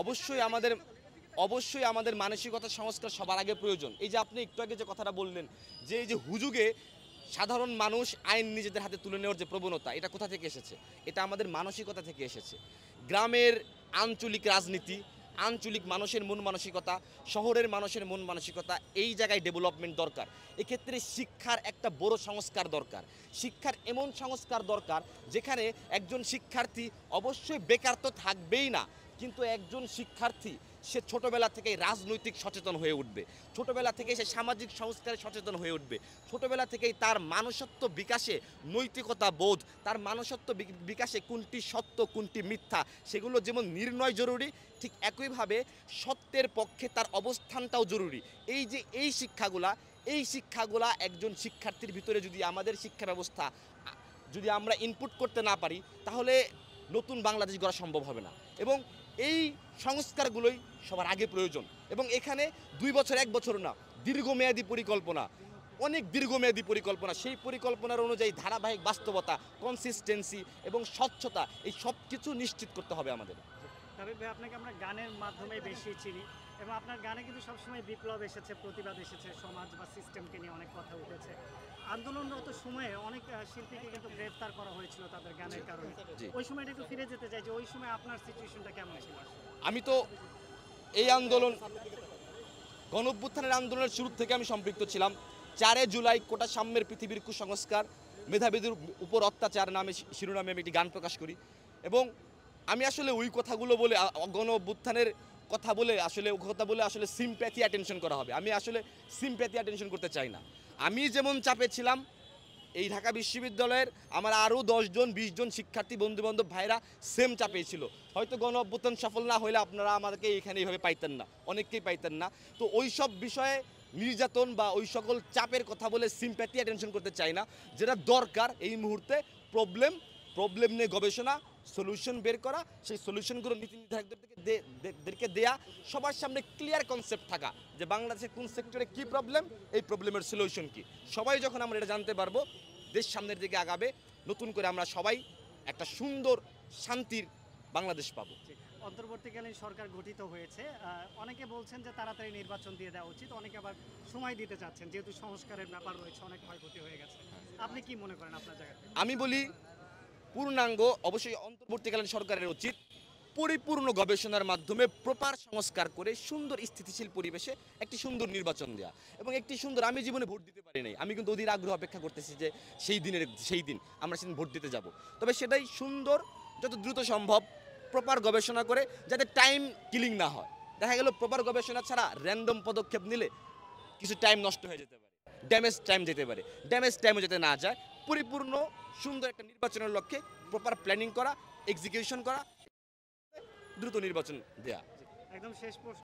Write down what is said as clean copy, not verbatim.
অবশ্যই আমাদের মানসিকতা সংস্কার সবার আগে প্রয়োজন। এই যে আপনি একটু আগে যে কথাটা বললেন যে এই যে হুজুগে সাধারণ মানুষ আইন নিজেদের হাতে তুলে নেওয়ার যে প্রবণতা, এটা কোথা থেকে এসেছে? এটা আমাদের মানসিকতা থেকে এসেছে। গ্রামের আঞ্চলিক রাজনীতি, আঞ্চলিক মানুষের মন মানসিকতা, শহরের মানুষের মন মানসিকতা, এই জায়গায় ডেভেলপমেন্ট দরকার। এক্ষেত্রে শিক্ষার একটা বড় সংস্কার দরকার। শিক্ষার এমন সংস্কার দরকার যেখানে একজন শিক্ষার্থী অবশ্যই বেকার তো থাকবেই না, কিন্তু একজন শিক্ষার্থী সে ছোটবেলা থেকেই রাজনৈতিক সচেতন হয়ে উঠবে, ছোটবেলা থেকেই সে সামাজিক সংস্কারে সচেতন হয়ে উঠবে, ছোটবেলা থেকেই তার মানুষত্ব বিকাশে নৈতিকতা বোধ, তার মানুষত্ব বিকাশে কোনটি সত্য কোনটি মিথ্যা সেগুলো যেমন নির্ণয় জরুরি, ঠিক একইভাবে সত্যের পক্ষে তার অবস্থানটাও জরুরি। এই শিক্ষাগুলা একজন শিক্ষার্থীর ভিতরে যদি আমাদের শিক্ষা ব্যবস্থা যদি আমরা ইনপুট করতে না পারি, তাহলে নতুন বাংলাদেশ গড়া সম্ভব হবে না। এবং এই সংস্কারগুলোই সবার আগে প্রয়োজন। এবং এখানে 2 বছর 1 বছর না, দীর্ঘমেয়াদী পরিকল্পনা, অনেক দীর্ঘমেয়াদী পরিকল্পনা, সেই পরিকল্পনার অনুযায়ী ধারাবাহিক বাস্তবতা, কনসিস্টেন্সি এবং স্বচ্ছতা, এই সব কিছু নিশ্চিত করতে হবে আমাদের। তবে ভাই আপনাকে আমরা গানের মাধ্যমে বেশি চিনি এবং আপনার গানে কিন্তু সবসময় বিপ্লব এসেছে, প্রতিবাদ এসেছে, সমাজ বা সিস্টেমকে নিয়ে অনেক কথা উঠেছে। আন্দোলনরত সময়ে অনেক শিল্পীকে কিন্তু গ্রেফতার করা হয়েছিল তাদের গানের কারণে। ওই সময়টা একটু ফিরে যেতে চাই যে ওই সময় আপনার সিচুয়েশনটা কেমন ছিল? আমি তো এই আন্দোলন গণঅভ্যুত্থানের আন্দোলনের শুরু থেকে আমি সম্পৃক্ত ছিলাম। 4 জুলাই কোটা সাম্যের পৃথিবীর কুসংস্কার, মেধাবীদের উপর অত্যাচার নামে শিরোনামে আমি একটি গান প্রকাশ করি। এবং আমি আসলে ওই কথাগুলো বলে গণঅভ্যুত্থানের কথা বলে আসলে সিম্প্যাথি অ্যাটেনশন করা হবে। আমি আসলে সিম্প্যাথি অ্যাটেনশন করতে চাই না। আমি যেমন চাপে ছিলাম, এই ঢাকা বিশ্ববিদ্যালয়ের আমার আরও 10 জন 20 জন শিক্ষার্থী বন্ধুবান্ধব ভাইরা সেম চাপে ছিল। হয়তো গণ অভ্যুত্থান সফল না হলে আপনারা আমাদেরকে এখানে এইভাবে পাইতেন না, অনেককেই পাইতেন না। তো ওই সব বিষয়ে নির্যাতন বা ওই সকল চাপের কথা বলে সিম্প্যাথি অ্যাটেনশন করতে চাই না। যেটা দরকার এই মুহূর্তে প্রবলেম নিয়ে গবেষণা, সলিউশন বের করা, সেই সলিউশনগুলো নীতি নির্ধারকদেরকে দেয়া, সবার সামনে ক্লিয়ার কনসেপ্ট থাকা যে বাংলাদেশের কোন সেক্টরে কী প্রবলেম, এই প্রবলেমের সলিউশন কী। সবাই যখন আমরা এটা জানতে পারবো, দেশ সামনের দিকে আগাবে, নতুন করে আমরা সবাই একটা সুন্দর শান্তির বাংলাদেশ পাবো। অন্তর্বর্তীকালীন সরকার গঠিত হয়েছে, অনেকে বলছেন যে তাড়াতাড়ি নির্বাচন দিয়ে দেওয়া উচিত, অনেকে আবার সময় দিতে চাচ্ছেন যেহেতু সংস্কারের ব্যাপার রয়েছে, অনেক ক্ষয়ক্ষতি হয়ে গেছে। আপনি কি মনে করেন আপনার জায়গায়? আমি বলি পূর্ণাঙ্গ অবশ্যই অন্তর্বর্তীকালীন সরকারের উচিত পরিপূর্ণ গবেষণার মাধ্যমে প্রপার সংস্কার করে সুন্দর স্থিতিশীল পরিবেশে একটি সুন্দর নির্বাচন দেওয়া এবং একটি সুন্দর, আমি জীবনে ভোট দিতে পারি নাই, আমি কিন্তু অধীর আগ্রহ অপেক্ষা করতেছি যে সেই দিন আমরা সেদিন ভোট দিতে যাব। তবে সেটাই সুন্দর, যত দ্রুত সম্ভব প্রপার গবেষণা করে, যাতে টাইম কিলিং না হয়। দেখা গেল প্রপার গবেষণা ছাড়া র্যান্ডম পদক্ষেপ নিলে কিছু টাইম নষ্ট হয়ে যেতে পারে, ড্যামেজ টাইমও যাতে না যায়, পরিপূর্ণ সুন্দর একটা নির্বাচনের লক্ষ্যে প্রপার প্ল্যানিং করা, এক্সিকিউশন করা, দ্রুত নির্বাচন দেয়া। একদম শেষ প্রশ্ন।